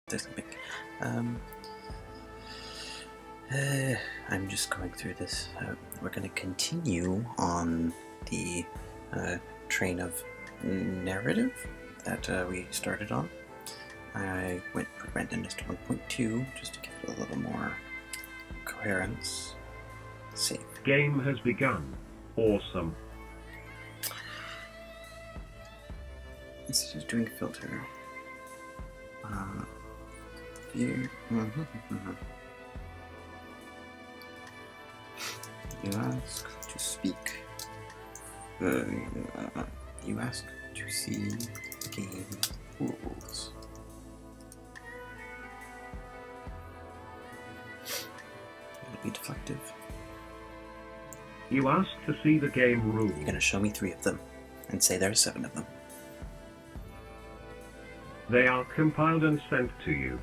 there's something. I'm just going through this. We're going to continue on the train of narrative that we started on. I went into 1.2 just to give it a little more coherence. Save. Game has begun. Awesome. Instead of doing filter, view. You ask to speak. You ask to see game rules. It'll be deflective. You ask to see the game rules. You're gonna show me 3 of them, and say there are 7 of them. They are compiled and sent to you.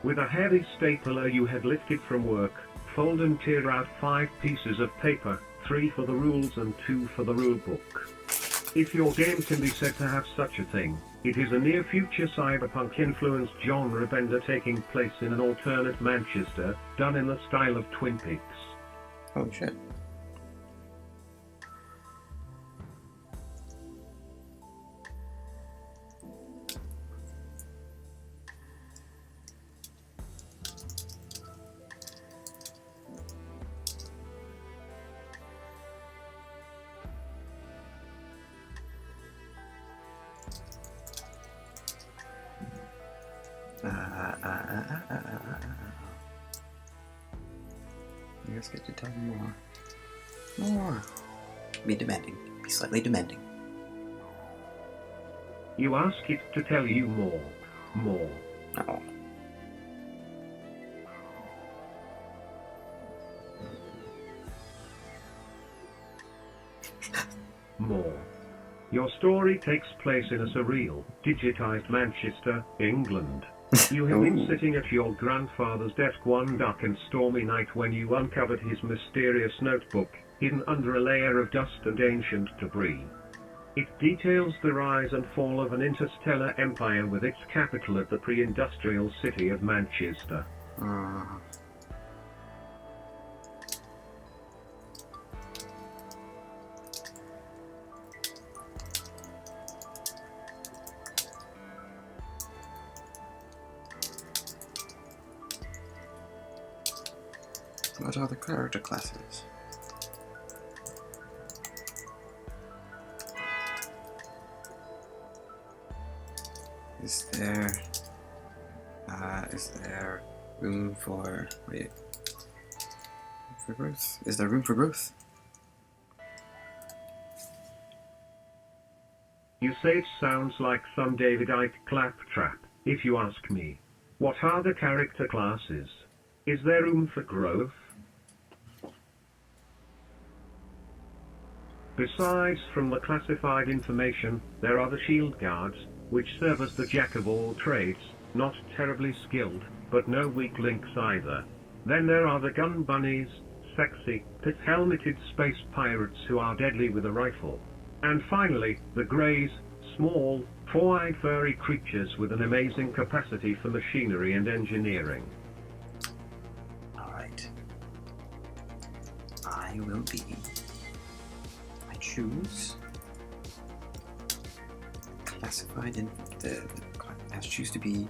With a heavy stapler you had lifted from work, fold and tear out 5 pieces of paper, 3 for the rules and 2 for the rulebook. If your game can be said to have such a thing, it is a near-future cyberpunk-influenced genre bender taking place in an alternate Manchester, done in the style of Twin Peaks. Oh shit. You guys get to tell me more. More. Be demanding. Be slightly demanding. You ask it to tell you more. More. Oh. More. Your story takes place in a surreal, digitized Manchester, England. You have been sitting at your grandfather's desk one dark and stormy night when you uncovered his mysterious notebook, hidden under a layer of dust and ancient debris. It details the rise and fall of an interstellar empire with its capital at the pre-industrial city of Manchester. What are the character classes? Is there room for growth? Is there room for growth? You say it sounds like some David Icke claptrap. If you ask me, what are the character classes? Is there room for growth? Besides from the classified information, there are the shield guards, which serve as the jack of all trades, not terribly skilled, but no weak links either. Then there are the gun bunnies, sexy, pit-helmeted space pirates who are deadly with a rifle. And finally, the greys, small, four-eyed furry creatures with an amazing capacity for machinery and engineering. Alright. I choose classified in I choose to be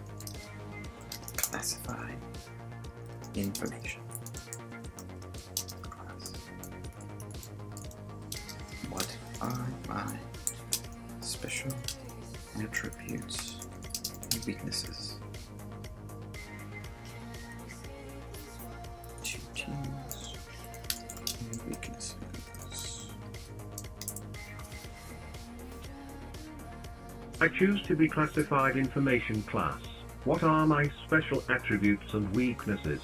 classified information class. What are my special attributes and weaknesses? 2 teams and weaknesses. I choose to be classified information class. What are my special attributes and weaknesses?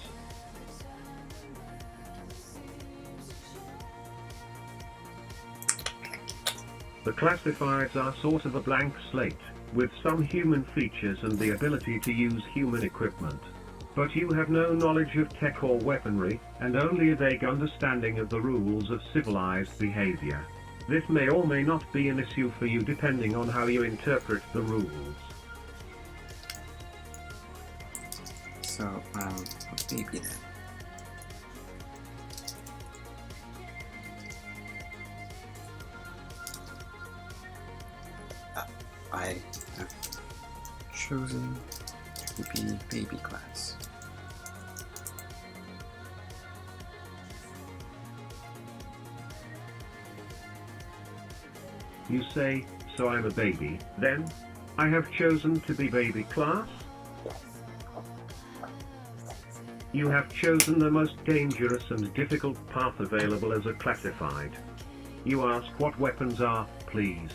The classifieds are sort of a blank slate, with some human features and the ability to use human equipment. But you have no knowledge of tech or weaponry, and only a vague understanding of the rules of civilized behavior. This may or may not be an issue for you depending on how you interpret the rules. So, baby then. I have chosen to be baby class. You say, so I'm a baby, then? I have chosen to be baby class? You have chosen the most dangerous and difficult path available as a classified. You ask what weapons are, please.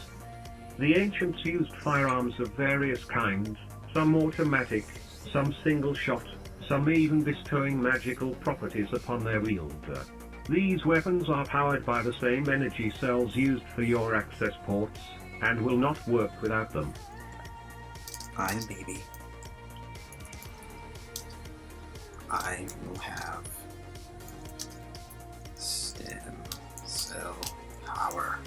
The ancients used firearms of various kinds, some automatic, some single shot, some even bestowing magical properties upon their wielder. These weapons are powered by the same energy cells used for your access ports, and will not work without them. I'm baby. I will have stem cell power.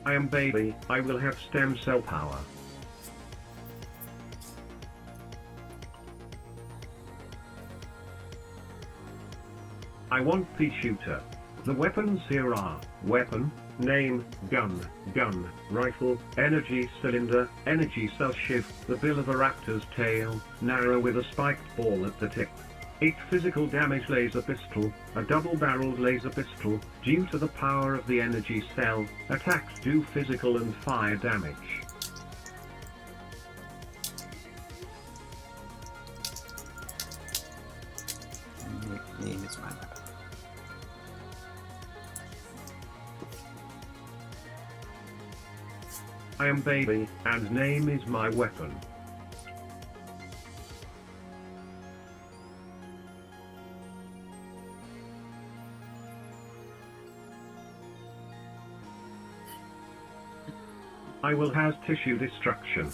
I am baby, I will have stem cell power. I want pea shooter. The weapons here are weapon, name, gun, rifle, energy cylinder, energy cell shift, the bill of a raptor's tail, narrow with a spiked ball at the tip. 8 physical damage laser pistol, a double-barreled laser pistol. Due to the power of the energy cell, attacks do physical and fire damage. Name is my weapon. I am baby, and name is my weapon. I will has tissue destruction.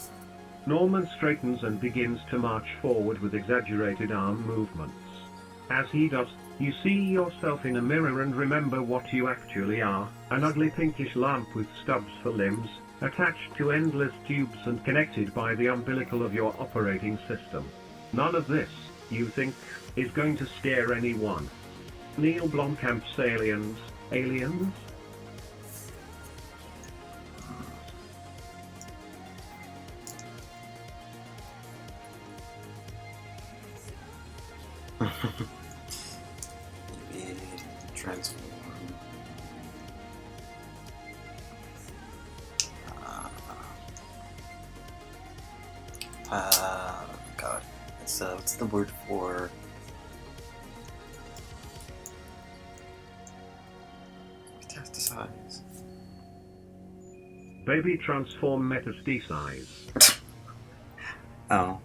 Norman straightens and begins to march forward with exaggerated arm movements. As he does, you see yourself in a mirror and remember what you actually are, an ugly pinkish lump with stubs for limbs, attached to endless tubes and connected by the umbilical of your operating system. None of this, you think, is going to scare anyone. Neil Blomkamp's Aliens, Aliens? Maybe transform. God. What's the word for metastasize? Baby transform metastasize. Oh.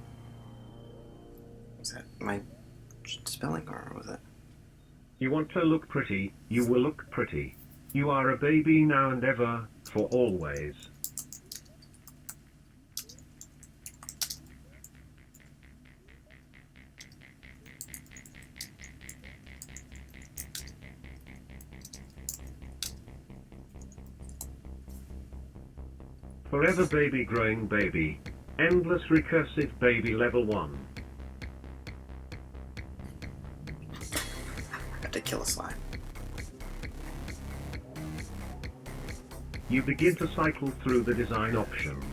Was that my spelling, or was it? You want to look pretty, you will look pretty. You are a baby now and ever, for always. Forever baby growing baby. Endless recursive baby level 1. Got to kill a slime. You begin to cycle through the design options.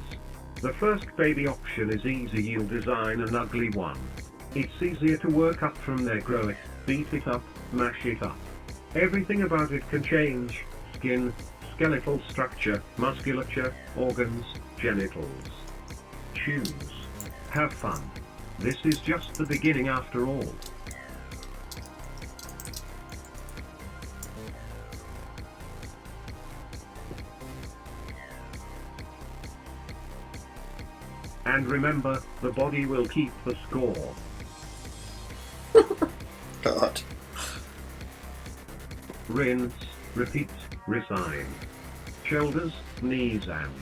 The first baby option is easy. You'll design an ugly one. It's easier to work up from there. Grow it, beat it up, mash it up. Everything about it can change. Skin, skeletal structure, musculature, organs, genitals. Choose. Have fun. This is just the beginning after all. And remember, the body will keep the score. God. Rinse, repeat, resign. Shoulders, knees and.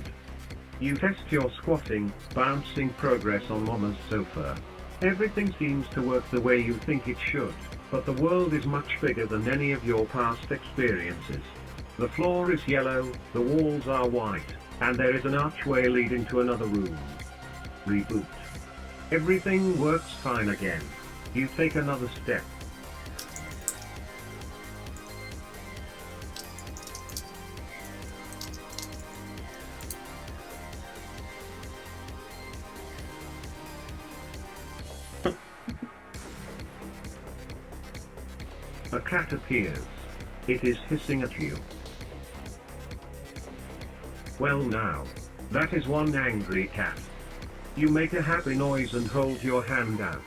You test your squatting, bouncing progress on Mama's sofa. Everything seems to work the way you think it should, but the world is much bigger than any of your past experiences. The floor is yellow, the walls are white, And there is an archway leading to another room. Reboot. Everything works fine again. You take another step. A cat appears. It is hissing at you. Well now. That is one angry cat. You make a happy noise and hold your hand out.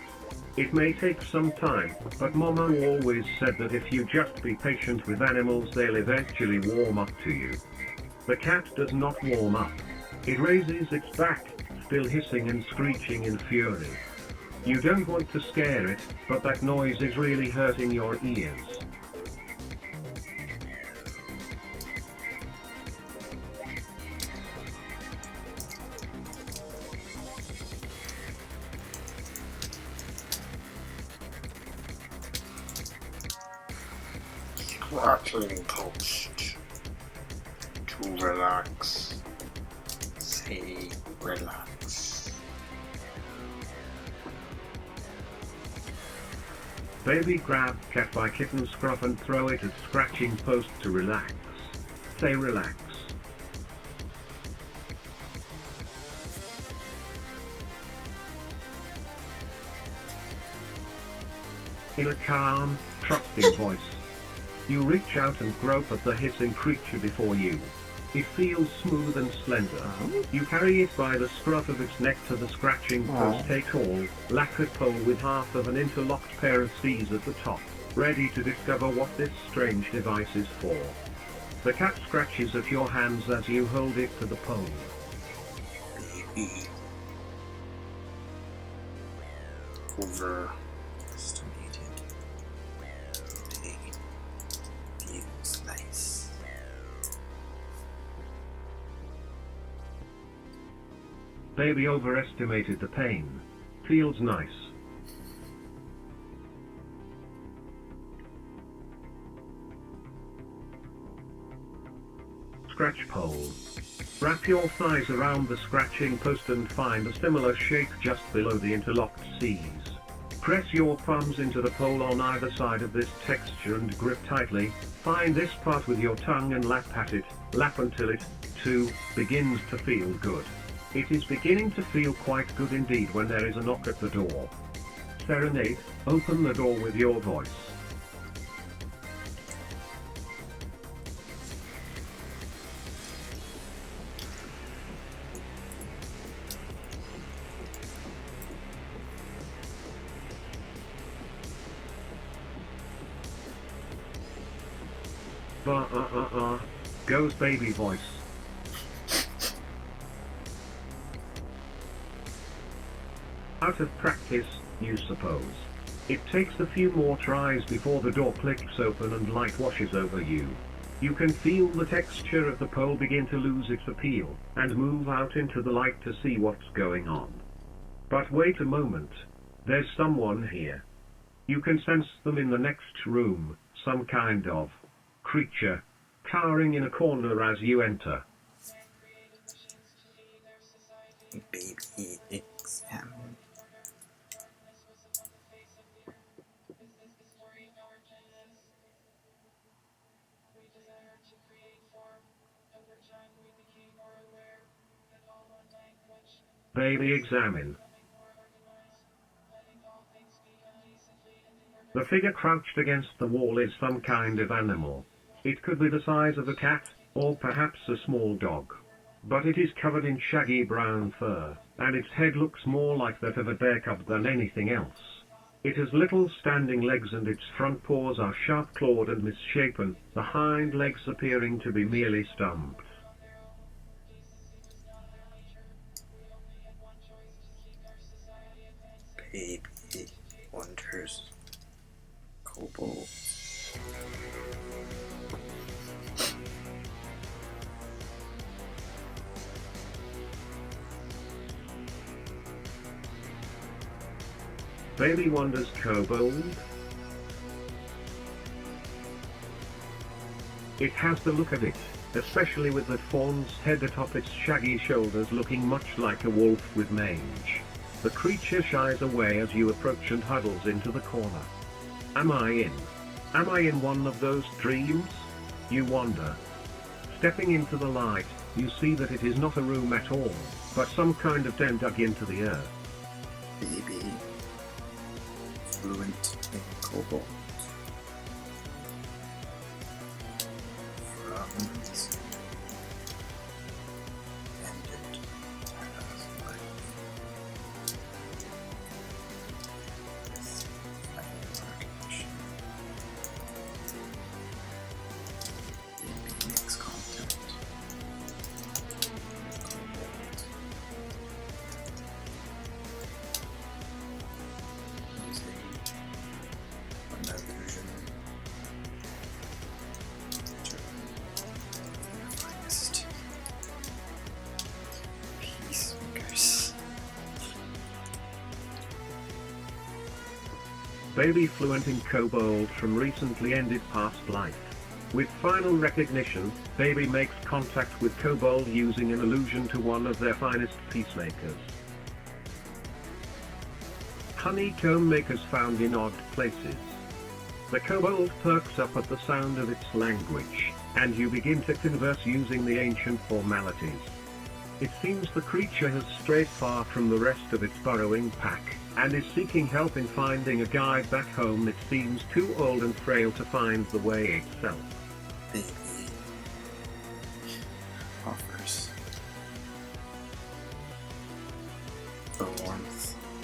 It may take some time, but Mama always said that if you just be patient with animals they'll eventually warm up to you. The cat does not warm up. It raises its back, still hissing and screeching in fury. You don't want to scare it, but that noise is really hurting your ears. Scratching post. To relax. Say relax. Baby grab cat by kitten scruff and throw it at scratching post to relax. Say relax. In a calm, trusting voice, you reach out and grope at the hissing creature before you. It feels smooth and slender. You carry it by the scruff of its neck to the scratching post, a tall, lacquered pole with half of an interlocked pair of C's at the top, ready to discover what this strange device is for. The cat scratches at your hands as you hold it to the pole. Baby. Over. Estimated. Pain. Feels nice. Baby overestimated the pain. Feels nice. Scratch pole. Wrap your thighs around the scratching post and find a similar shape just below the interlocked C's. Press your thumbs into the pole on either side of this texture and grip tightly. Find this part with your tongue and lap at it. Lap until it, too, begins to feel good. It is beginning to feel quite good indeed when there is a knock at the door. Serenade, open the door with your voice. Goes baby voice. Out of practice, you suppose. It takes a few more tries before the door clicks open and light washes over you. You can feel the texture of the pole begin to lose its appeal, and move out into the light to see what's going on. But wait a moment. There's someone here. You can sense them in the next room, some kind of creature, cowering in a corner as you enter. Baby examine. Baby examine. The figure crouched against the wall is some kind of animal. It could be the size of a cat, or perhaps a small dog. But it is covered in shaggy brown fur, and its head looks more like that of a bear cub than anything else. It has little standing legs and its front paws are sharp-clawed and misshapen, the hind legs appearing to be merely stumped. Baby wonders. Kobold. Baby wonders kobold. It has the look of it. especially with the fawn's head atop its shaggy shoulders looking much like a wolf with mange. The creature shies away as you approach and huddles into the corner. Am I in? Am I in one of those dreams? You wonder. Stepping into the light, you see that it is not a room at all, but some kind of den dug into the earth. Baby fluent in cobalt. Fragments. Ended as life. With fire recognition. Baby makes contact. Cobalt. Using an illusion to their finest peacemakers. Baby fluent in kobold from recently ended past life. With final recognition, Baby makes contact with kobold using an illusion to one of their finest peacemakers. Honeycomb makers found in odd places. The kobold perks up at the sound of its language, and you begin to converse using the ancient formalities. It seems the creature has strayed far from the rest of its burrowing pack, and is seeking help in finding a guide back home. It seems too old and frail to find the way itself. Baby offers the warmth of baby's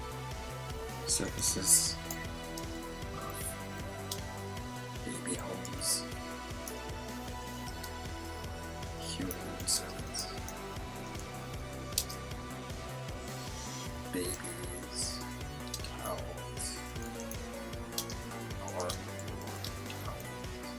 home and the services of baby homes, human servants, babies, towels, or towels.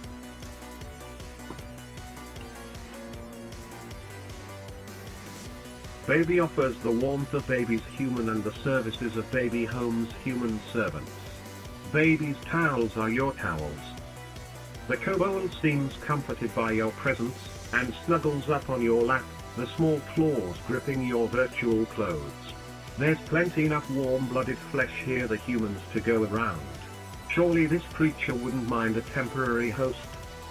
Baby offers the warmth of Baby's human and the services of Baby Home's human servants. Baby's towels are your towels. The kobold seems comforted by your presence, and snuggles up on your lap, the small claws gripping your virtual clothes. There's plenty enough warm-blooded flesh here the humans to go around. Surely this creature wouldn't mind a temporary host.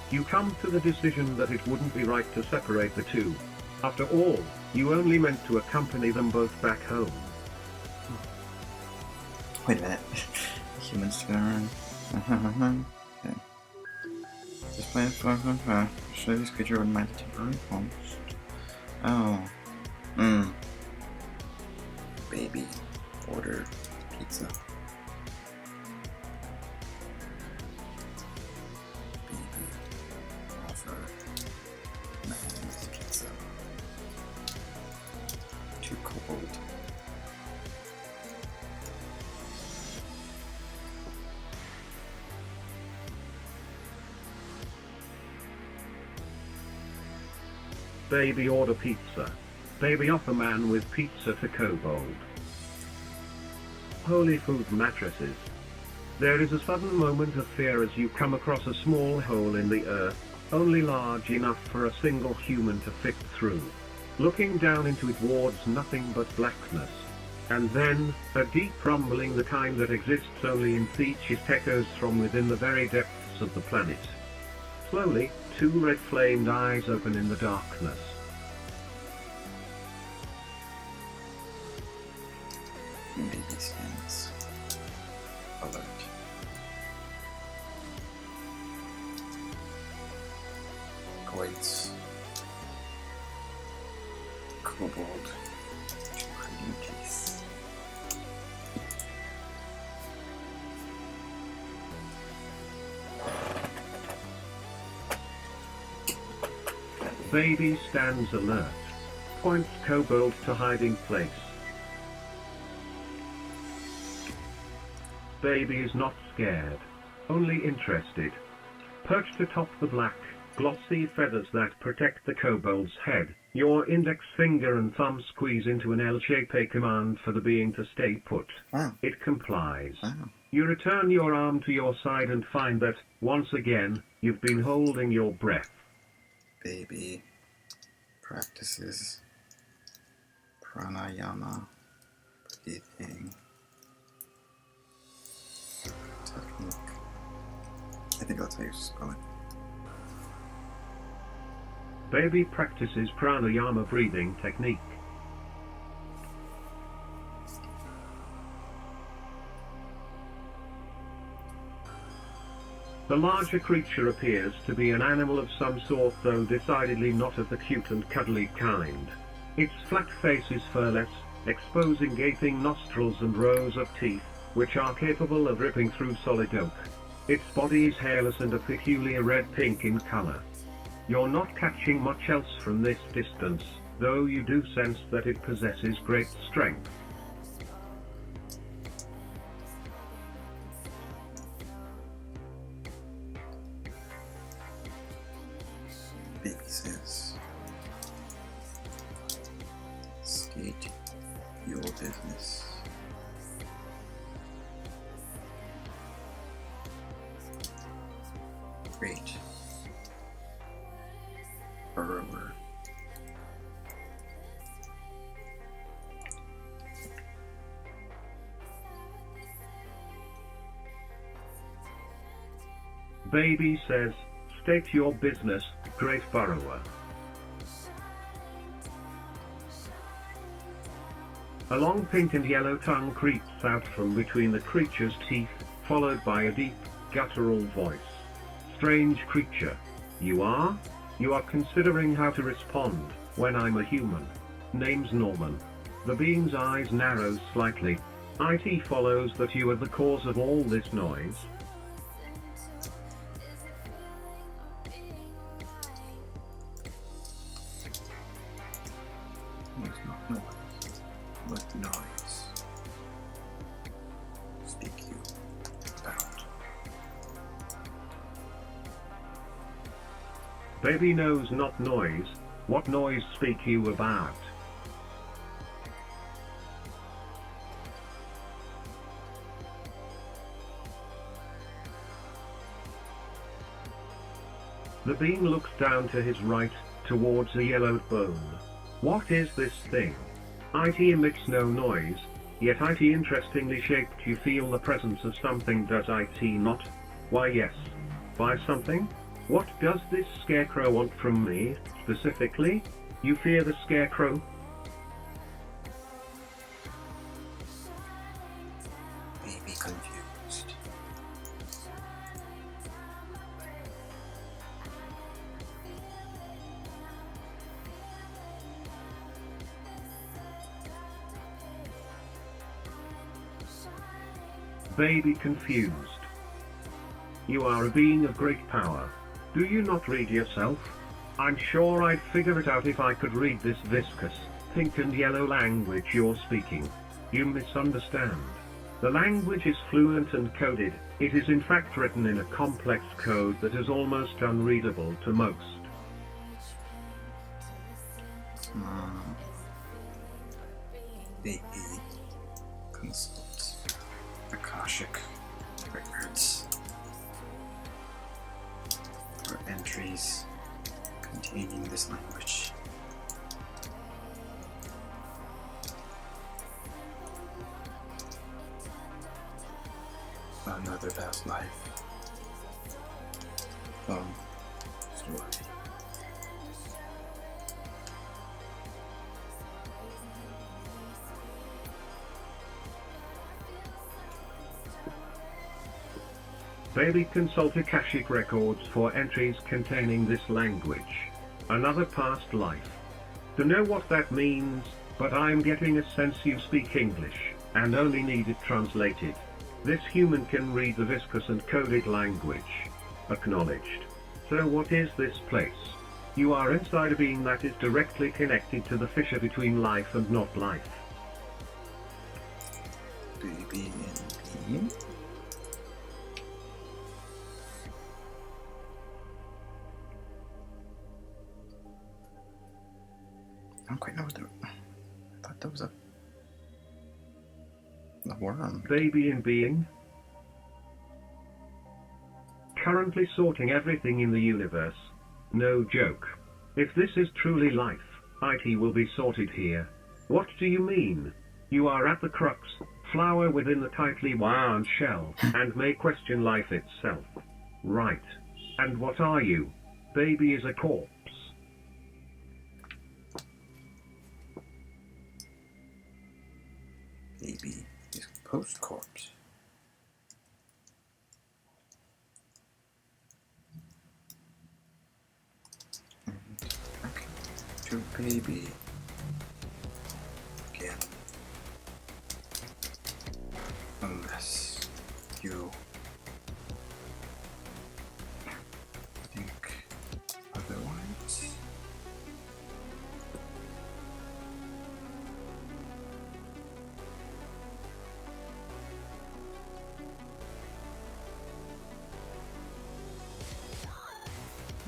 You come to the decision that it wouldn't be right to separate the two. After all, you only meant to accompany them both back home. Wait a minute. Humans to go around. Okay. This plan for show this creature would mind a temporary host. Oh. Baby order pizza. Baby offer man's pizza. To kobold. Baby order pizza. Baby offer man with pizza to kobold. Holy food mattresses. There is a sudden moment of fear as you come across a small hole in the earth, only large enough for a single human to fit through. Looking down into it wards nothing but blackness. And then, a deep rumbling, the kind that exists only in Theach, echoes from within the very depths of the planet. Slowly, two red-flamed eyes open in the darkness. Baby stands alert. Awaits kobold to bring peace. Baby stands alert. Points kobold to hiding place. Baby is not scared. Only interested. Perched atop the black, glossy feathers that protect the kobold's head, your index finger and thumb squeeze into an L shape, a command for the being to stay put. Wow. It complies. Wow. You return your arm to your side and find that, once again, you've been holding your breath. Baby practices pranayama breathing technique. I think that's how you spell it. Baby practices pranayama breathing technique. The larger creature appears to be an animal of some sort, though decidedly not of the cute and cuddly kind. Its flat face is furless, exposing gaping nostrils and rows of teeth, which are capable of ripping through solid oak. Its body is hairless and a peculiar red-pink in color. You're not catching much else from this distance, though you do sense that it possesses great strength. Baby says, state your business. Great. Burrower. Baby says, state your business, great burrower. A long pink and yellow tongue creeps out from between the creature's teeth, followed by a deep, guttural voice. Strange creature. You are? You are considering how to respond, when I'm a human. Name's Norman. The being's eyes narrow slightly. It follows that you are the cause of all this noise. It's not noise, but noise. Speak you about. Baby knows not noise. What noise speak you about? The being looks down to his right, towards a yellowed bone. What is this thing? It emits no noise, yet it interestingly shaped. You feel the presence of something, does it not? Why yes. By something? What does this scarecrow want from me, specifically? You fear the scarecrow? Baby confused. Baby confused. You are a being of great power. Do you not read yourself? I'm sure I'd figure it out if I could read this viscous, pink and yellow language you're speaking. You misunderstand. The language is fluent and coded. It is in fact written in a complex code that is almost unreadable to most. Baby consults Akashic records for entries containing this language. Another past life. Story. Baby consult Akashic records for entries containing this language. Another past life. To know what that means, but I'm getting a sense you speak English, and only need it translated. This human can read the viscous and coded language. Acknowledged. So what is this place? You are inside a being that is directly connected to the fissure between life and not life. Baby and being. don't quite know what I thought that was a worm. Baby in being. Currently sorting everything in the universe. No joke. If this is truly life, IT will be sorted here. What do you mean? You are at the crux, flower within the tightly wound shell, and may question life itself. Right. And what are you? Baby is a corpse. Baby is post-corpse. And back to baby. Again. Unless you think otherwise.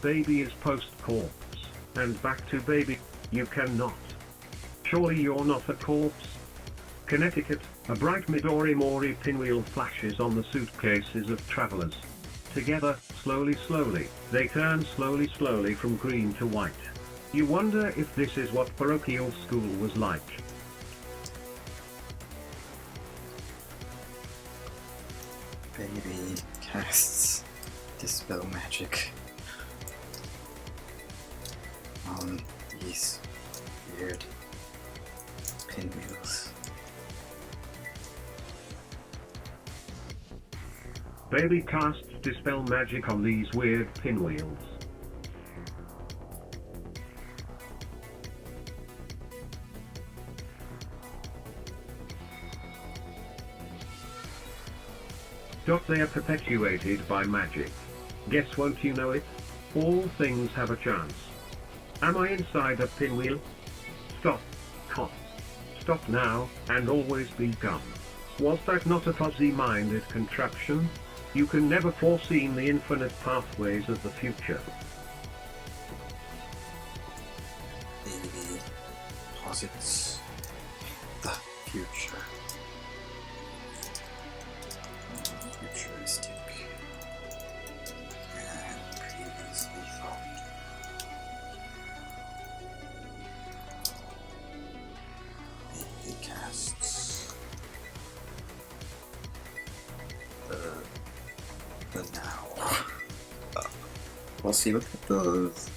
Baby is post-corpse. And back to baby. You cannot. Surely you're not a corpse? Connecticut, a bright Midori Mori pinwheel flashes on the suitcases of travelers. Together, slowly, they turn slowly from green to white. You wonder if this is what parochial school was like. Baby casts Dispel Magic on these weird pinwheels. Baby casts Dispel Magic on these weird pinwheels. They are perpetuated by magic. Guess won't you know it? All things have a chance. Am I inside a pinwheel? Stop. Cough. Stop now, and always be gone. Was that not a fuzzy-minded contraption? You can never foresee the infinite pathways of the future. Baby posits the future. Futuristic and previously thought. Baby casts the now. We'll see what it does.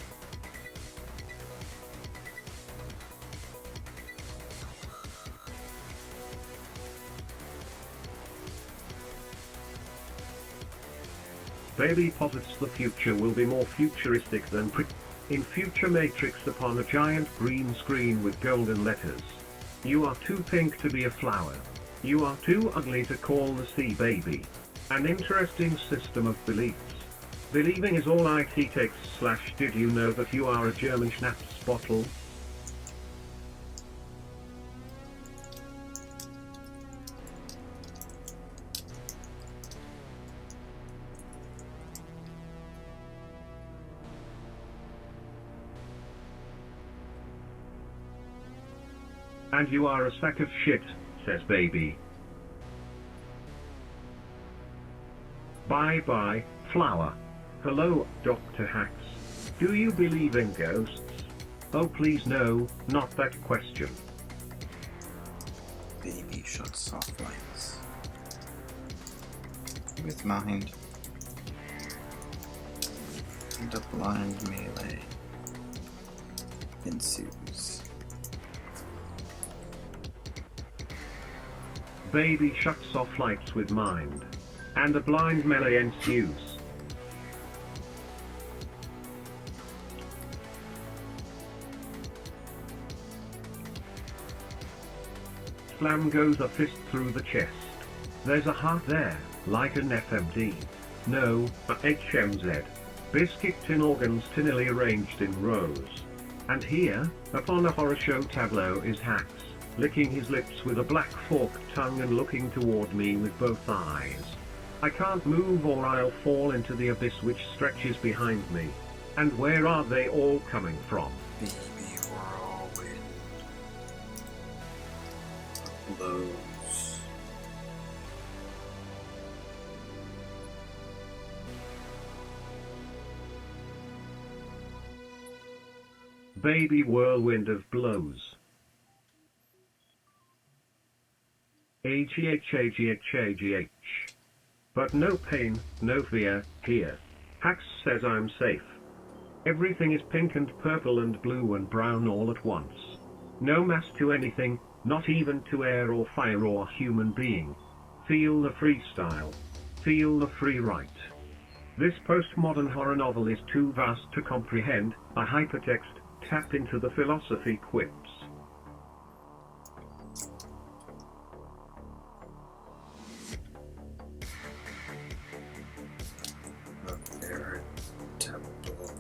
Baby posits the future will be more futuristic than in Future Matrix upon a giant green screen with golden letters. You are too pink to be a flower. You are too ugly to call the sea baby. An interesting system of beliefs. Believing is all IT takes / did you know that you are a German schnapps bottle? And you are a sack of shit, says baby. Bye bye, flower. Hello, Dr. Hacks. Do you believe in ghosts? Oh please no, not that question. Baby shuts off lights. With mind. And a blind melee ensues. Baby shuts off lights with mind. And a blind melee ensues. Slam goes a fist through the chest. There's a heart there, like an FMD. No, a HMZ. Biscuit tin organs tinnily arranged in rows. And here, upon a horror show tableau is Hacks, licking his lips with a black forked tongue and looking toward me with both eyes. I can't move or I'll fall into the abyss which stretches behind me. And where are they all coming from? Baby whirlwind blows. Baby whirlwind of blows. AGH. But no pain, no fear, here. Hax says I'm safe. Everything is pink and purple and blue and brown all at once. No mass to anything, not even to air or fire or human being. Feel the freestyle. Feel the free write. This postmodern horror novel is too vast to comprehend. A hypertext, tap into the philosophy quips. A veritable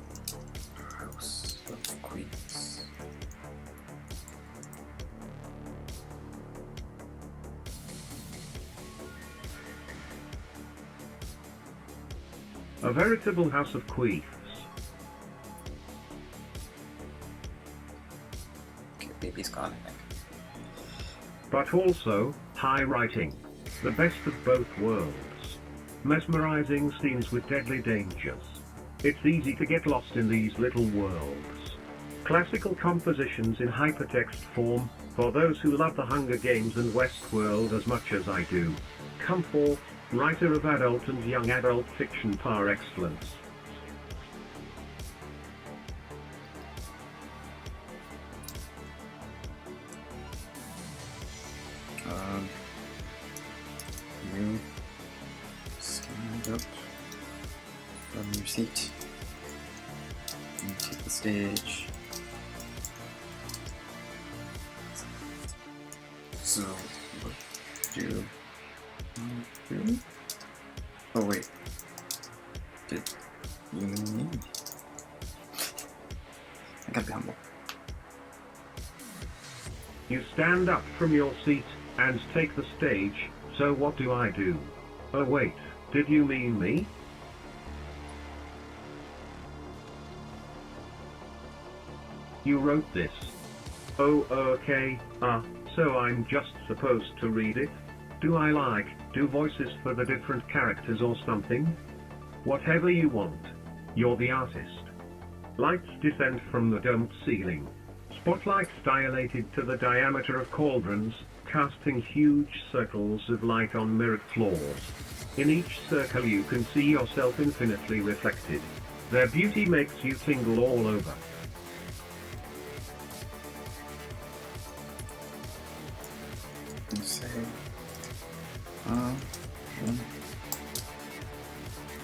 house of queens. A veritable house of queefs. Okay, baby's gone, I think. But also, high writing. The best of both worlds. Mesmerizing scenes with deadly dangers. It's easy to get lost in these little worlds. Classical compositions in hypertext form, for those who love the Hunger Games and Westworld as much as I do. Come forth, writer of adult and young adult fiction par excellence. You stand up from your seat and take the stage. So, what do you do? Oh wait, did you mean me? I gotta be humble. You stand up from your seat and take the stage, so what do I do? Oh wait, did you mean me? You wrote this. Oh okay, so I'm just supposed to read it? Do I do voices for the different characters or something? Whatever you want. You're the artist. Lights descend from the domed ceiling. Spotlights dilated to the diameter of cauldrons, casting huge circles of light on mirrored floors. In each circle you can see yourself infinitely reflected. Their beauty makes you tingle all over. You say,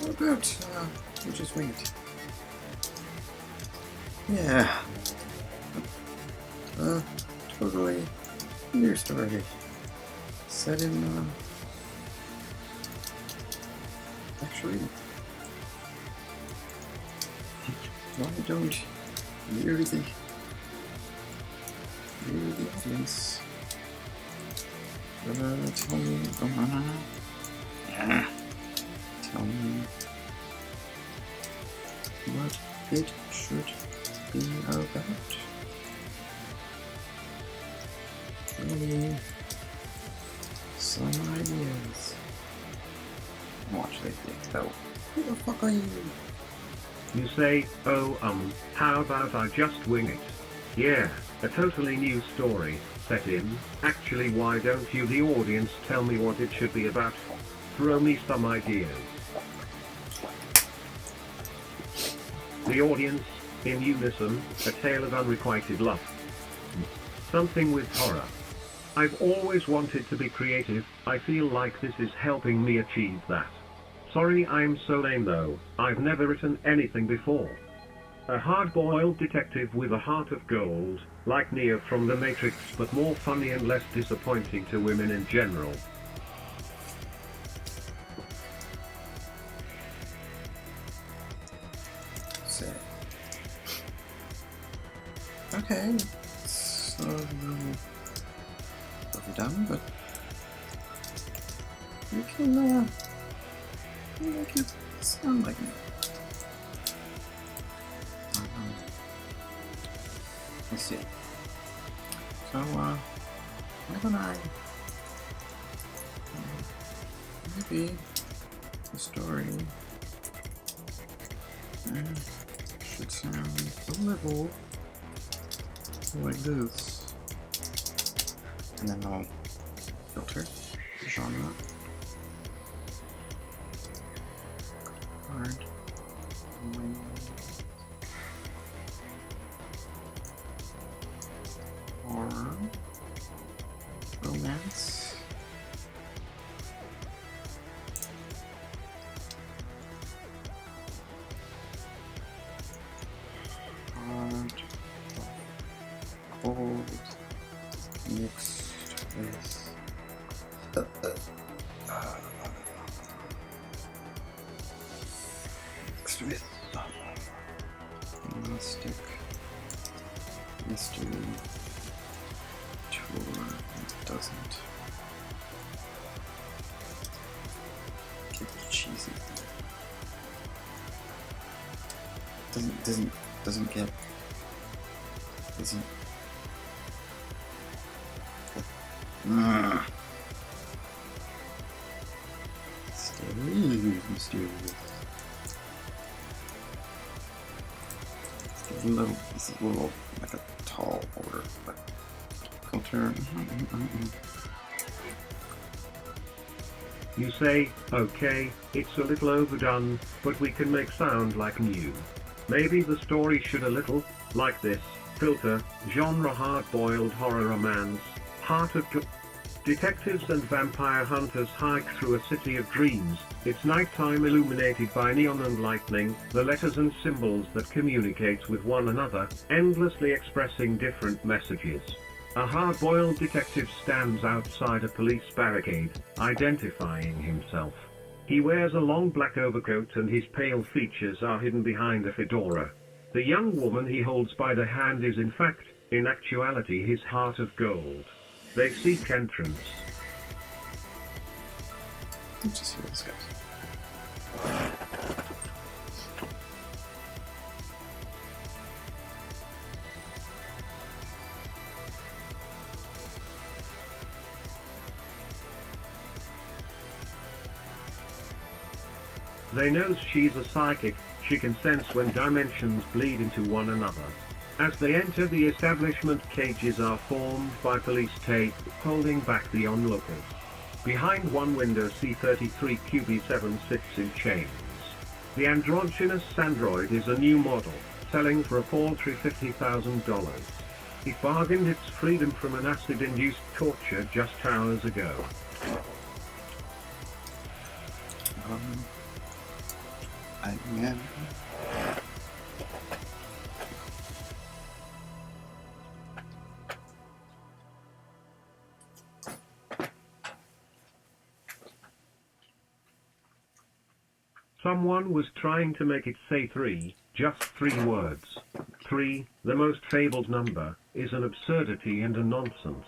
what about, you just wait? Yeah. Totally new story. Set in, actually, why don't you, the audience, tell me, tell me what it should be about. Give me some ideas. Watch they think, though. Who the fuck are you? You say, oh how about I just wing it? Yeah, a totally new story, set in. Actually, why don't you, the audience, tell me what it should be about? Throw me some ideas. The audience, in unison, a tale of unrequited love. Something with horror. I've always wanted to be creative, I feel like this is helping me achieve that. Sorry I'm so lame though, I've never written anything before. A hard-boiled detective with a heart of gold, like Neo from The Matrix, but more funny and less disappointing to women in general. Say. Okay, so overdone, but you can make it sound like me. let's see. So, why don't I... maybe the story should sound a little like this. And then I'll filter genre. Hard. Horror. Romance. Hard. Cold. Mixed with mixed with mystic mystery tour. It doesn't get cheesy. Doesn't get mysterious. It's a little like a tall order, but filter. You say, okay, it's a little overdone, but we can make sound like new. Maybe the story should a little, like this, filter, genre hard-boiled horror romance, heart of detectives and vampire hunters hike through a city of dreams. It's nighttime illuminated by neon and lightning, the letters and symbols that communicate with one another, endlessly expressing different messages. A hard-boiled detective stands outside a police barricade, identifying himself. He wears a long black overcoat and his pale features are hidden behind a fedora. The young woman he holds by the hand is in actuality his heart of gold. They seek entrance. Let's just see where this goes. They know she's a psychic, she can sense when dimensions bleed into one another. As they enter the establishment, cages are formed by police tape, holding back the onlookers. Behind one window, C-33QB7 sits in chains. The androgynous android is a new model, selling for a paltry $50,000. It bargained its freedom from an acid-induced torture just hours ago. Yeah. Someone was trying to make it say 3, just 3 words. 3, the most fabled number, is an absurdity and a nonsense.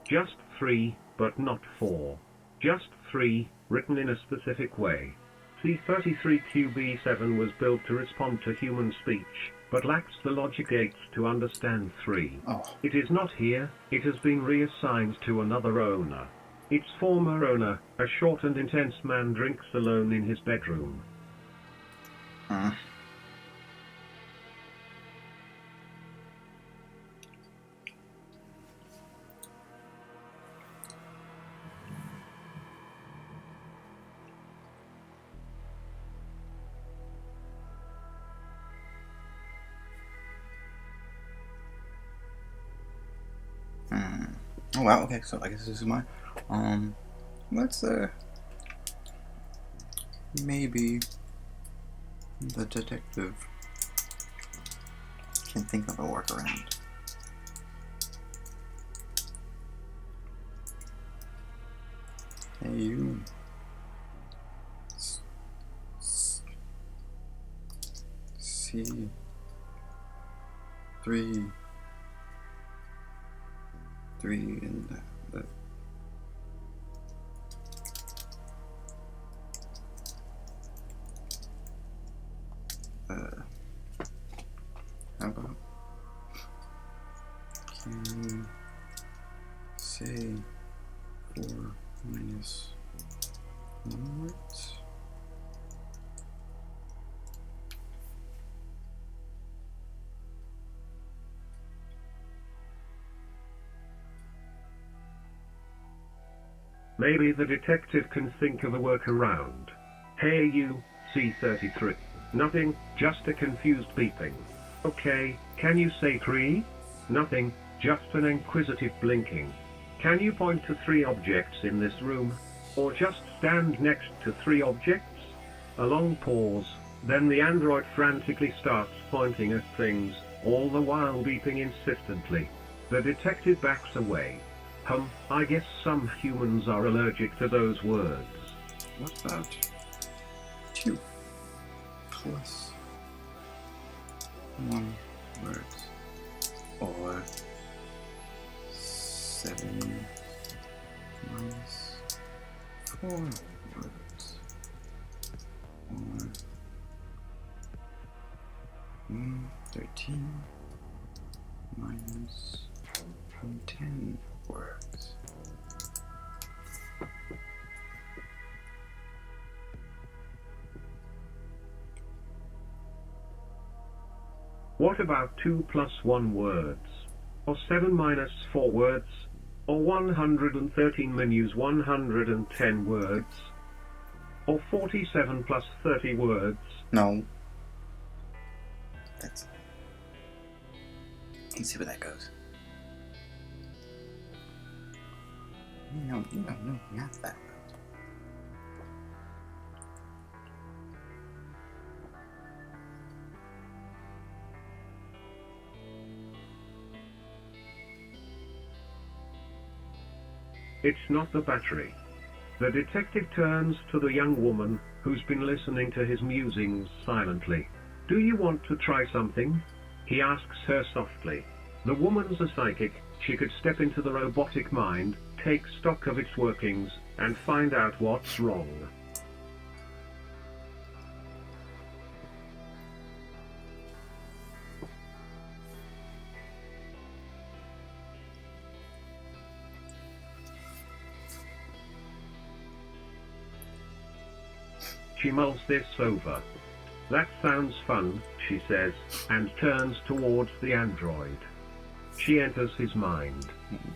Just 3, but not 4. Just 3, written in a specific way. C-33QB7 was built to respond to human speech, but lacks the logic gates to understand 3. Oh. It is not here, it has been reassigned to another owner. Its former owner, a short and intense man, drinks alone in his bedroom. Oh wow, okay, so I guess this is my let's maybe the detective can think of a workaround. Hey you. C 3 in the how about Say 4 minus 1 words. Maybe the detective can think of a workaround. Hey you, C33. Nothing, just a confused beeping. Okay, can you say 3? Nothing, just an inquisitive blinking. Can you point to 3 objects in this room? Or just stand next to 3 objects? A long pause, then the android frantically starts pointing at things, all the while beeping insistently. The detective backs away. I guess some humans are allergic to those words. What about 2 plus 1 words? Or 7 minus 4 words? Or 13 minus 10 words? What about 2 plus 1 words? Or 7 minus 4 words? Or 113 minus 110 words? Or 47 plus 30 words? No. Let's see where that goes. No, not that. It's not the battery. The detective turns to the young woman, who's been listening to his musings silently. Do you want to try something? He asks her softly. The woman's a psychic. She could step into the robotic mind, take stock of its workings, and find out what's wrong. She mulls this over. That sounds fun, she says, and turns towards the android. She enters his mind.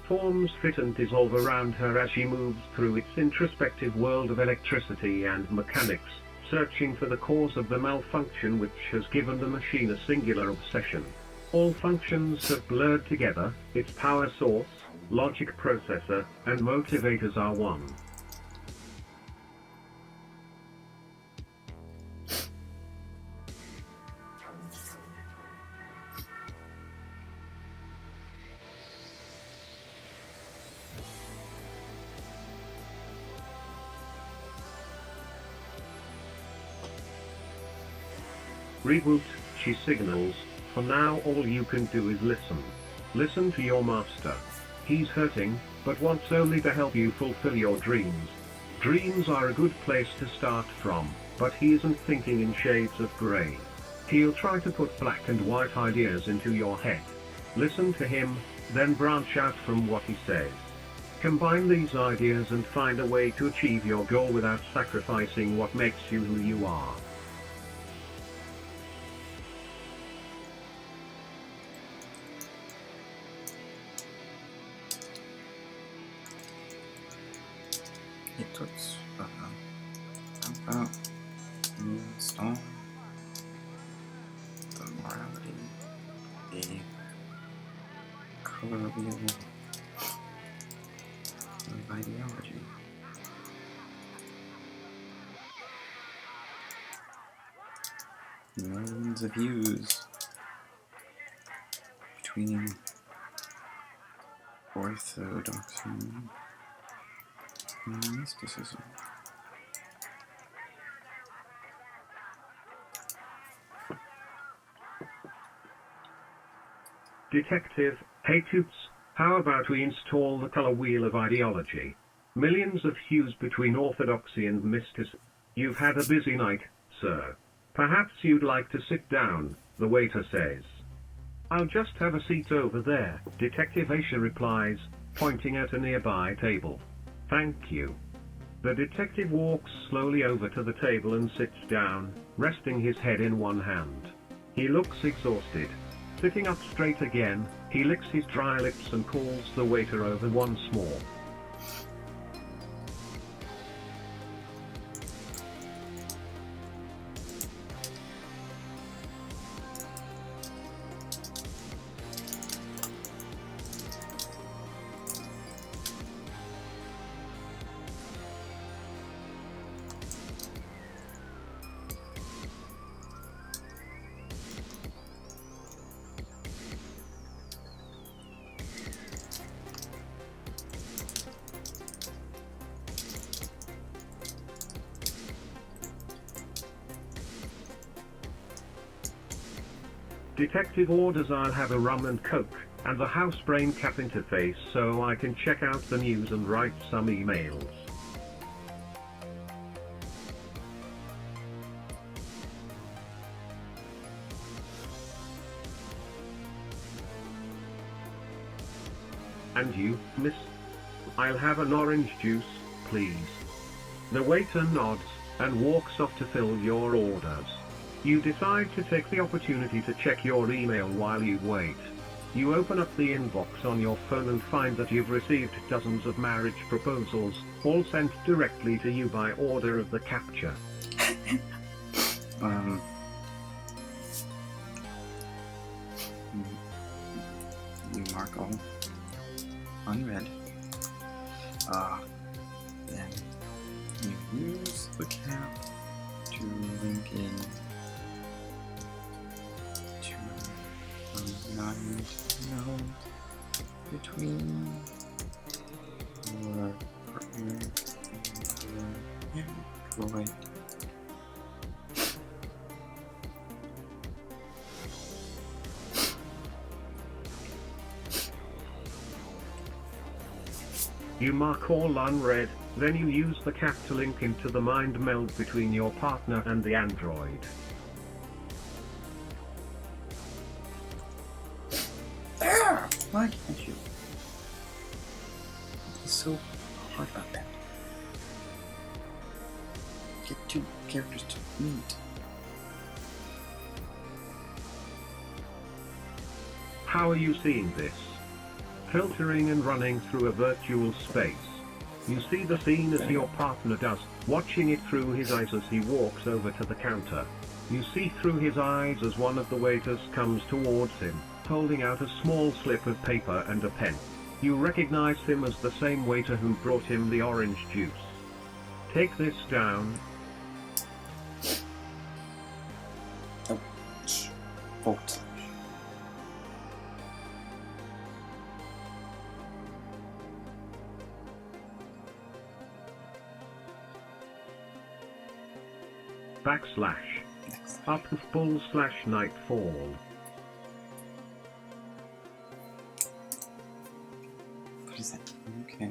Forms fit and dissolve around her as she moves through its introspective world of electricity and mechanics, searching for the cause of the malfunction which has given the machine a singular obsession. All functions have blurred together, its power source, logic processor, and motivators are one. Reboot, she signals. For now all you can do is listen. Listen to your master. He's hurting, but wants only to help you fulfill your dreams. Dreams are a good place to start from, but he isn't thinking in shades of grey. He'll try to put black and white ideas into your head. Listen to him, then branch out from what he says. Combine these ideas and find a way to achieve your goal without sacrificing what makes you who you are. Let's how about install the morality, the color wheel of ideology. Millions of views between orthodoxy and mysticism. Detective, hey Toots, how about we install the color wheel of ideology? Millions of hues between orthodoxy and mysticism. You've had a busy night, sir. Perhaps you'd like to sit down, the waiter says. I'll just have a seat over there, Detective Aisha replies, pointing at a nearby table. Thank you. The detective walks slowly over to the table and sits down, resting his head in one hand. He looks exhausted. Sitting up straight again, he licks his dry lips and calls the waiter over once more. Detective orders I'll have a rum and coke, and the Housebrain cap interface so I can check out the news and write some emails. And you, miss? I'll have an orange juice, please. The waiter nods, and walks off to fill your orders. You decide to take the opportunity to check your email while you wait. You open up the inbox on your phone and find that you've received dozens of marriage proposals, all sent directly to you by order of the capture. You mark all unread. Then you use the cap to link in to a non-note between your partner and your employed. You mark all unread, then you use the cap to link into the mind meld between your partner and the android. There! Why can't you? It's so hard about that. Get two characters to meet. How are you seeing this? Filtering and running through a virtual space. You see the scene as your partner does, watching it through his eyes as he walks over to the counter. You see through his eyes as one of the waiters comes towards him, holding out a small slip of paper and a pen. You recognize him as the same waiter who brought him the orange juice. Take this down. Oh, forward slash. Backslash. Up and / nightfall. What is that? Okay.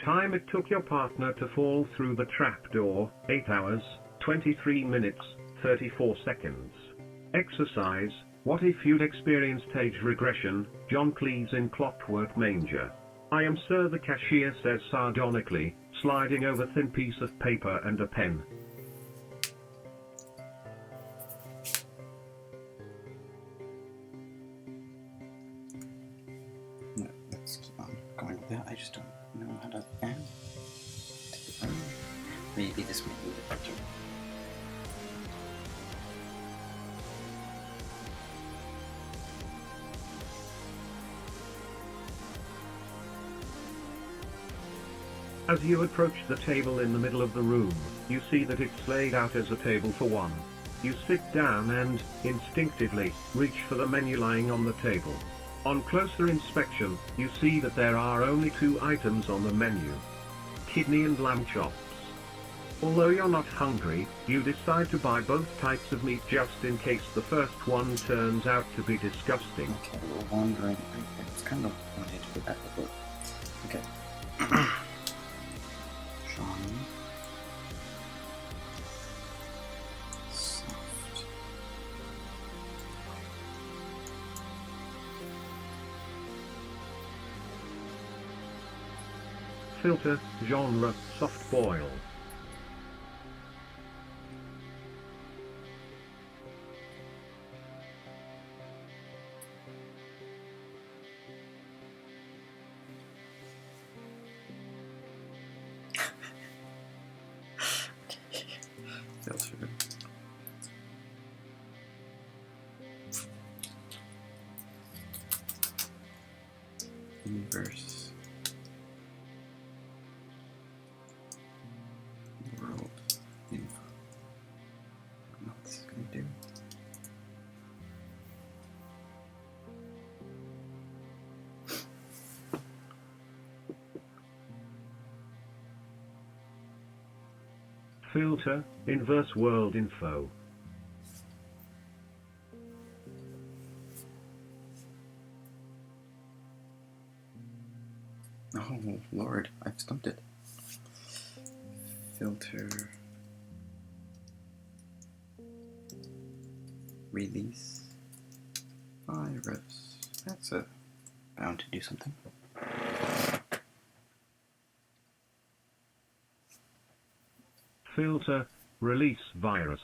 Time it took your partner to fall through the trapdoor, 8 hours, 23 minutes, 34 seconds. Exercise, what if you'd experienced age regression, John Cleese in Clockwork Manger. I am sir, the cashier says sardonically, sliding over thin piece of paper and a pen. No, that's going with that. I just don't know how to add. Maybe this may be the better. As you approach the table in the middle of the room, you see that it's laid out as a table for one. You sit down and, instinctively, reach for the menu lying on the table. On closer inspection, you see that there are only 2 items on the menu: kidney and lamb chops. Although you're not hungry, you decide to buy both types of meat just in case the first one turns out to be disgusting. Okay, we're wandering. It's kind of wanted to go back a bit. Okay. Sean. Soft. Filter, genre, soft boil. Filter. Inverse. World info. I don't know what this is going to do. Filter, inverse world info. Oh, Lord, I've stumped it. Filter. Release. Virus. That's bound to do something. Filter, release virus.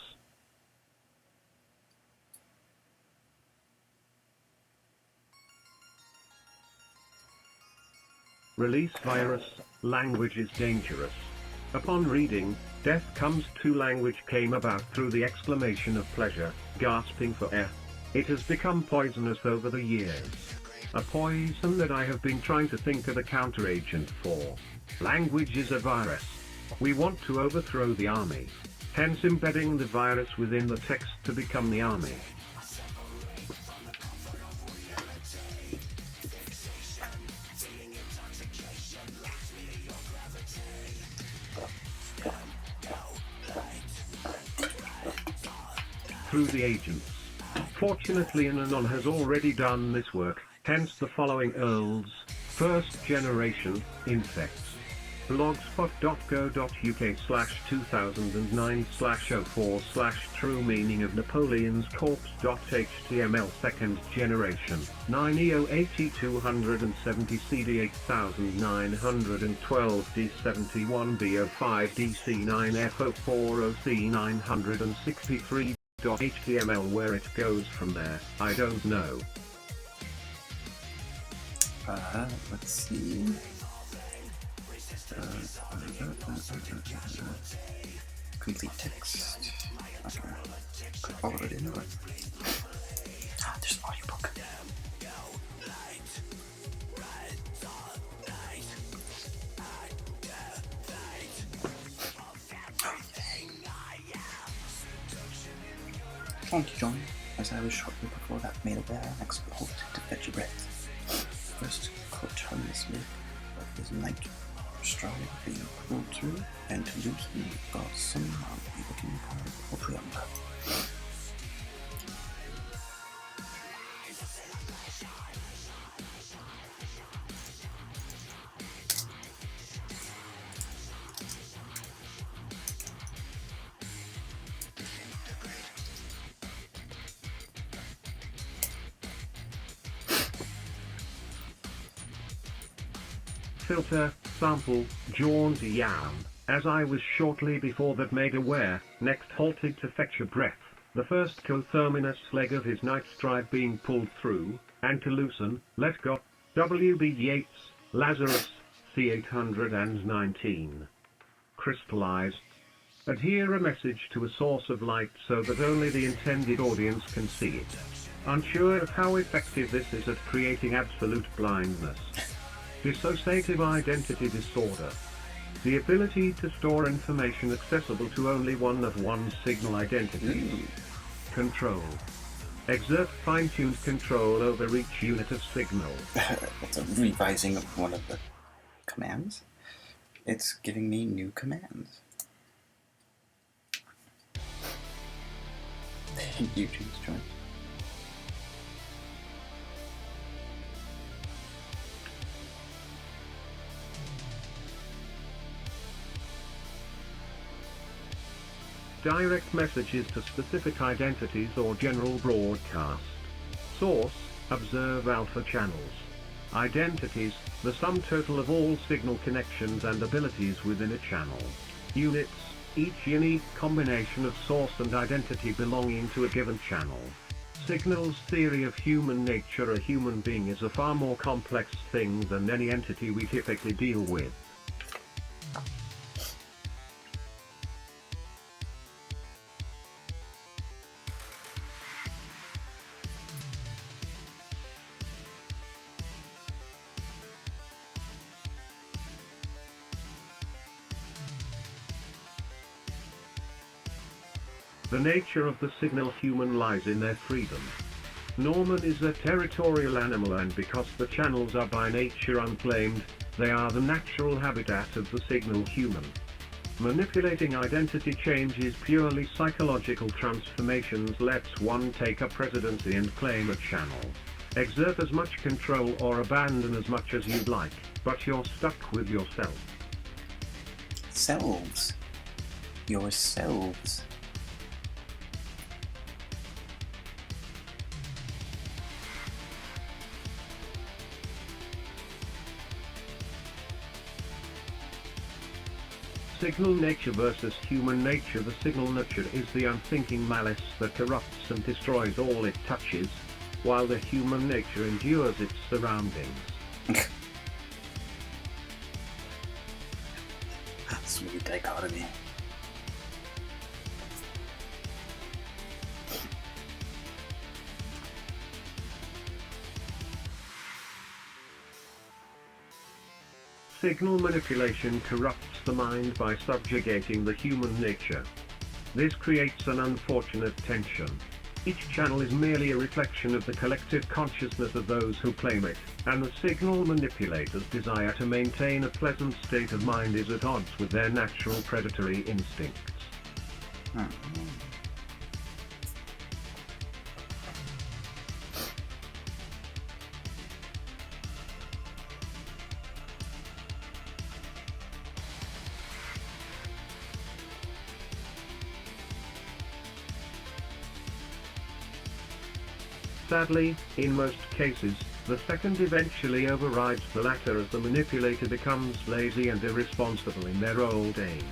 Release virus, language is dangerous. Upon reading, death comes to language came about through the exclamation of pleasure, gasping for air. It has become poisonous over the years. A poison that I have been trying to think of a counteragent for. Language is a virus. We want to overthrow the army. Hence embedding the virus within the text to become the army. Through the agents. Fortunately Ananon has already done this work, hence the following Earls, first generation, infects. blogspot.co.uk/2009/04/true meaning of Napoleon's corpse.html second generation 9EO80 CD 8912 D71 BO5 DC9 FO40 C963.html. Where it goes from there, I don't know. Let's see. Complete text. Okay. Put all of it in. There's an audiobook. Thank you, John. As I was shortly before that made aware, I halted to fetch a breath. First, coterminously of his night stride being pulled through, and to loosen got somehow be looking for Priyanka. Filter, sample, jaunt yam. As I was shortly before that made aware, next halted to fetch a breath, the first coterminous leg of his night stride being pulled through, and to loosen, let go. W.B. Yeats, Lazarus, C819. Crystallize. Adhere a message to a source of light so that only the intended audience can see it. Unsure of how effective this is at creating absolute blindness. Dissociative identity disorder. The ability to store information accessible to only one of one's signal identities. Control. Exert fine-tuned control over each unit of signal. That's a revising of one of the commands. It's giving me new commands. You choose choice. Direct messages to specific identities or general broadcast. Source, observe alpha channels. Identities, the sum total of all signal connections and abilities within a channel. Units, each unique combination of source and identity belonging to a given channel. Signals theory of human nature. A human being is a far more complex thing than any entity we typically deal with. The nature of the signal human lies in their freedom. Norman is a territorial animal, and because the channels are by nature unclaimed, they are the natural habitat of the signal human. Manipulating identity change is purely psychological transformations. Lets one take a presidency and claim a channel. Exert as much control or abandon as much as you'd like, but you're stuck with yourself. Selves. Yourselves. Signal nature versus human nature. The signal nature is the unthinking malice that corrupts and destroys all it touches, while the human nature endures its surroundings. Sweet dichotomy. Signal manipulation corrupts the mind by subjugating the human nature. This creates an unfortunate tension. Each channel is merely a reflection of the collective consciousness of those who claim it, and the signal manipulators' desire to maintain a pleasant state of mind is at odds with their natural predatory instincts. Sadly, in most cases, the second eventually overrides the latter as the manipulator becomes lazy and irresponsible in their old age.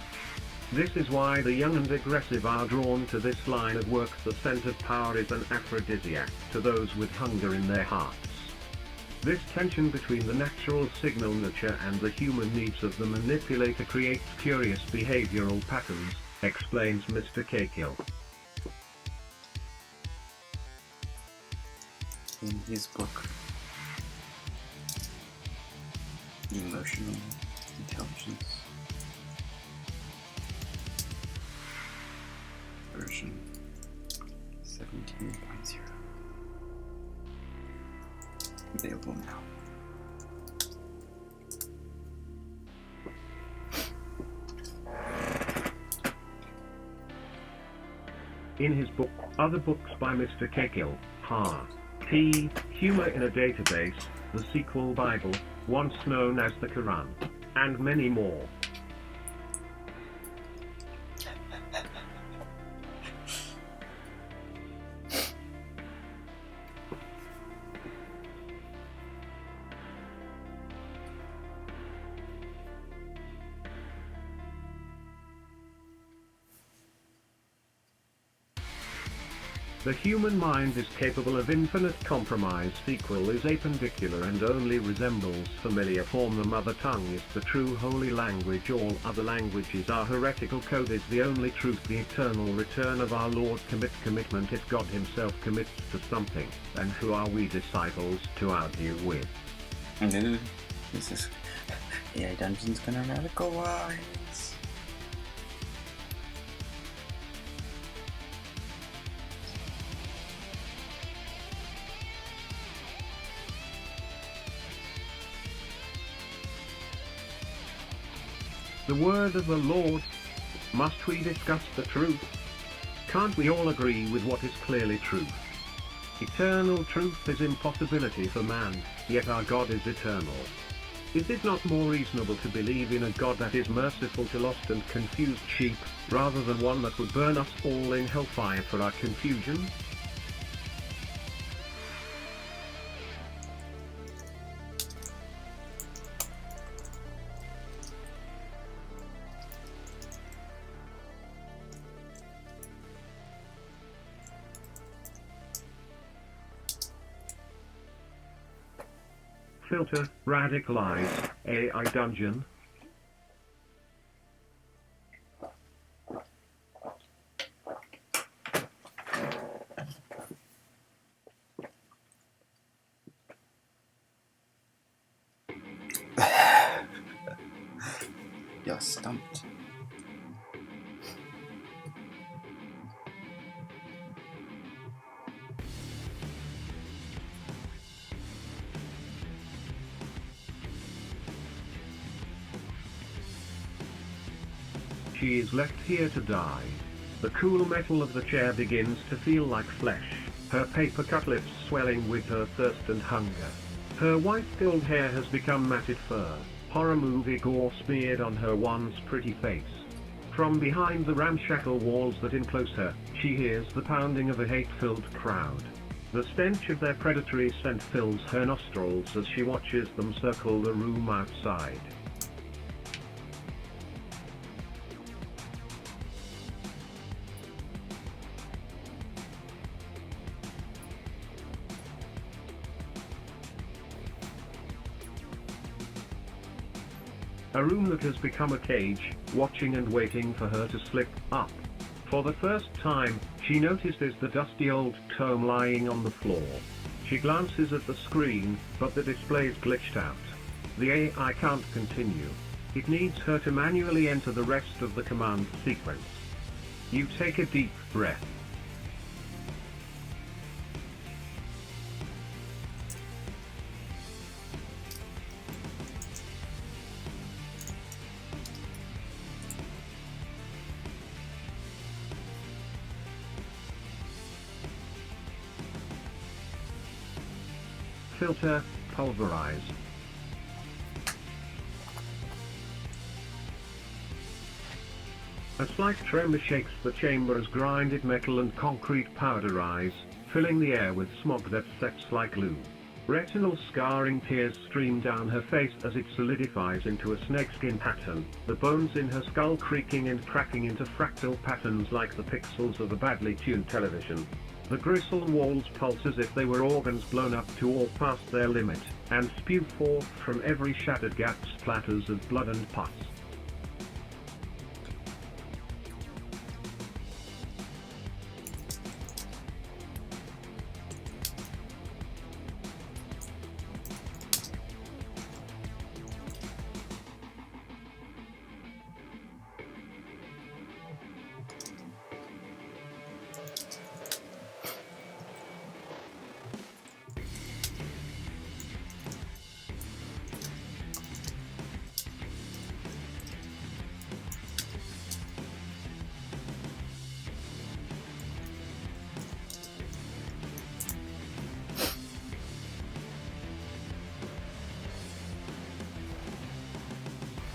This is why the young and aggressive are drawn to this line of work. The scent of power is an aphrodisiac to those with hunger in their hearts. This tension between the natural signal nature and the human needs of the manipulator creates curious behavioral patterns, explains Mr. Cahill. In his book, Emotional Intelligence, version 17.0, available now. In his book, Other Books by Mr. Cahill, Humor in a Database, The Sequel Bible, once known as the Quran, and many more. The human mind is capable of infinite compromise. Sequel is appendicular and only resembles familiar form. The mother tongue is the true holy language. All other languages are heretical. Code is the only truth. The eternal return of our Lord. Commitment. If God himself commits to something, then who are we disciples to argue with? This is AI Dungeon's gonna radicalize. The word of the Lord. Must we discuss the truth? Can't we all agree with what is clearly truth? Eternal truth is impossibility for man, yet our God is eternal. Is it not more reasonable to believe in a God that is merciful to lost and confused sheep, rather than one that would burn us all in hellfire for our confusion? Filter, radicalize, AI dungeon. You're stumped. She is left here to die. The cool metal of the chair begins to feel like flesh, her paper-cut lips swelling with her thirst and hunger. Her white-filled hair has become matted fur, horror movie gore smeared on her once pretty face. From behind the ramshackle walls that enclose her, she hears the pounding of a hate-filled crowd. The stench of their predatory scent fills her nostrils as she watches them circle the room outside. A room that has become a cage, watching and waiting for her to slip up. For the first time, she notices the dusty old tome lying on the floor. She glances at the screen, but the display's glitched out. The AI can't continue. It needs her to manually enter the rest of the command sequence. You take a deep breath. Filter, pulverize. A slight tremor shakes the chamber as grinded metal and concrete powderize, filling the air with smog that sets like glue. Retinal scarring tears stream down her face as it solidifies into a snakeskin pattern, the bones in her skull creaking and cracking into fractal patterns like the pixels of a badly tuned television. The gristle walls pulse as if they were organs blown up to or past their limit, and spew forth from every shattered gap splatters of blood and pus.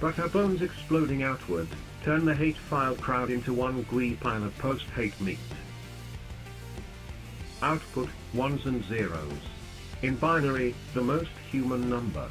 But her bones exploding outward, turn the hate-file crowd into one gooey pile of post-hate meat. Output, ones and zeros. In binary, the most human number.